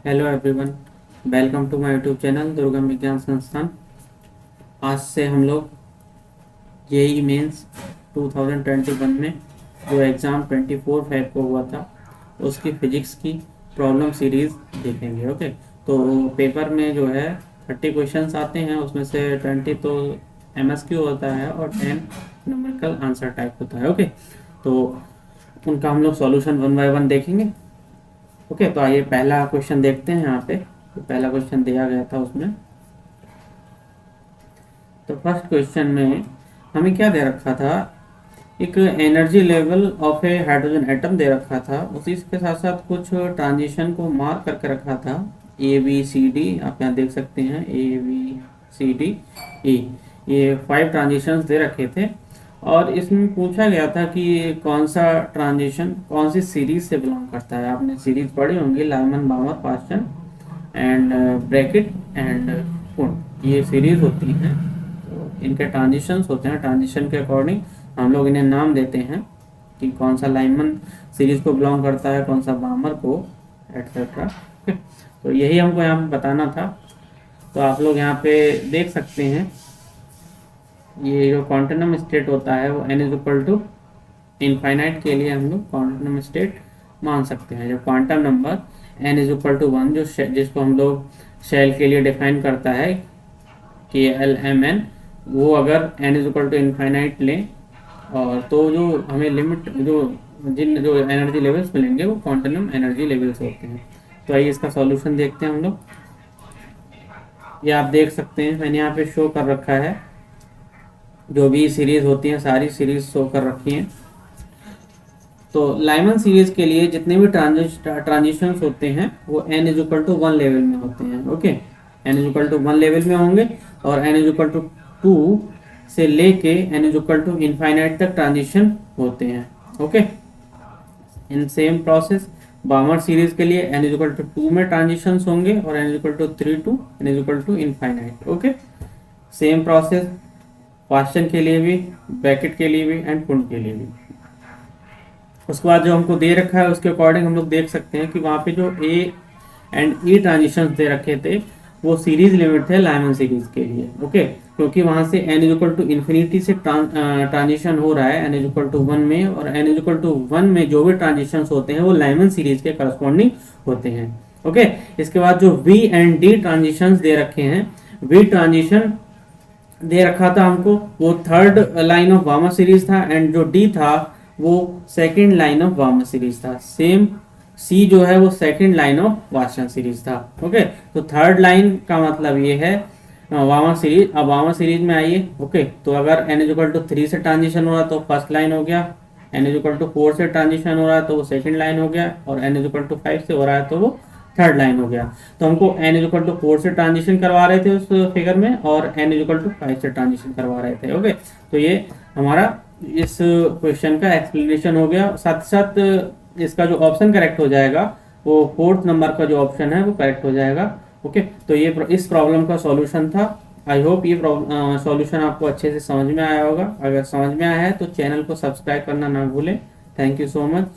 Hello everyone, welcome to my YouTube channel Durgam Vigyan संस्थान। आज से हम लोग जेई मेंस 2021 में जो एग्ज़ाम 24 फेब को हुआ था उसकी फिजिक्स की प्रॉब्लम सीरीज़ देखेंगे। ओके, तो पेपर में जो है 30 क्वेश्चंस आते हैं, उसमें से 20 तो एमएसक्यू होता है और 10 न्यूमेरिकल आंसर टाइप होता है। ओके, तो उनका हम लोग सॉल्यूशन वन बाय वन देखेंगे। ओके, तो आइए पहला क्वेश्चन देखते हैं। यहाँ पे तो पहला क्वेश्चन दिया गया था उसमें, तो फर्स्ट क्वेश्चन में हमें क्या दे रखा था, एक energy level of a hydrogen atom दे रखा था, उसी के साथ साथ कुछ ट्रांजिशन को मार्क करके रखा था। ए बी सी डी आप यहाँ देख सकते हैं, A B C D E, ये 5 ट्रांजिशंस दे रखे थे और इसमें पूछा गया था कि कौन सा ट्रांजिशन कौन सी सीरीज से बिलोंग करता है। आपने सीरीज पढ़ी होंगी, Lyman Balmer Paschen and Brackett and Pfund, ये सीरीज होती हैं। तो इनके ट्रांजिशंस होते हैं, ट्रांजिशन के अकॉर्डिंग हम लोग इन्हें नाम देते हैं कि कौन सा लाइमन सीरीज को बिलोंग करता है, कौन सा बामर को, एटसेट्रा। तो यही हमको यहाँ पे बताना था। तो आप लोग यहाँ पे देख सकते हैं, ये जो क्वांटम स्टेट होता है वो n is equal to infinite के लिए हम लोग क्वांटम स्टेट मान सकते हैं। जब quantum number n is equal to 1 जो जिसको हम लोग शेल के लिए डिफाइन करता है कि LMN, वो अगर n is equal to infinite लें और तो जो हमें लिमिट जो एनर्जी लेवल्स मिलेंगे वो क्वांटम एनर्जी लेवल्स होते हैं। तो आइए इसका सॉल्यूशन देखते हैं हम लोग। ये आप देख सकते हैं, मैंने यहाँ पे शो कर रखा है, जो भी सीरीज होती हैं सारी सीरीज शो कर रखी हैं। तो लाइमन सीरीज के लिए जितने भी ट्रांजिशंस होते हैं वो n is equal to 1 level में होते हैं। Okay, n is equal to 1 level में होंगे और n इज इक्वल टू 2 से लेके n is equal to infinite तक ट्रांजिशन होते हैं। Okay, in same process Balmer series के लिए n इज इक्वल टू 2 में ट्रांजिशंस होंगे और n is equal to 3 to n is equal to infinite. Okay, same process question के लिए भी, ब्रैकेट के लिए भी एंड कुंड के लिए भी। उसके बाद जो हमको दे रखा है उसके अकॉर्डिंग हम लोग देख सकते हैं कि वहाँ पे जो ए एंड ई ट्रांजिशन दे रखे थे वो सीरीज लिमिट थे लाइमन सीरीज के लिए। ओके, क्योंकि वहाँ से n is equal to infinity से ट्रांजिशन हो रहा है n इज इक्वल टू 1 में, और n इज इक्वल टू 1 में जो भी ट्रांजिशन होते हैं वो लाइमन सीरीज के करस्पॉन्डिंग होते हैं। ओके, इसके बाद जो V एंड D ट्रांजिशन दे रखे हैं, V ट्रांजिशन दे रखा था हमको, वो थर्ड लाइन ऑफ वामा सीरीज था एंड जो डी था वो सेकंड लाइन ऑफ वामा सीरीज था। सेम सी जो है वो सेकंड लाइन ऑफ वाशन सीरीज था। ओके, तो थर्ड लाइन का मतलब ये है वामा सीरीज। अब वामा सीरीज में आइए। ओके, तो अगर n इज इक्वल टू 3 से ट्रांजिशन हो रहा है तो फर्स्ट लाइन हो गया, n इज इक्वल टू 4 से ट्रांजिशन हो रहा है तो वो सेकंड लाइन हो गया, और n इज इक्वल टू 5 से हो रहा है तो वो थर्ड लाइन हो गया। तो हमको n इज इक्वल टू 4 से ट्रांजिशन करवा रहे थे उस फिगर में और n इज इक्वल टू 5 से ट्रांजिशन करवा रहे थे। ओके, तो ये हमारा इस क्वेश्चन का एक्सप्लेनेशन हो गया। साथ साथ इसका जो ऑप्शन करेक्ट हो जाएगा वो 4th नंबर का जो ऑप्शन है वो करेक्ट हो जाएगा। ओके, तो ये इस प्रॉब्लम का सॉल्यूशन था। आई होप ये सॉल्यूशन आपको अच्छे से समझ में आया होगा। अगर समझ में आया है तो चैनल को सब्सक्राइब करना ना भूलें। Thank you so much.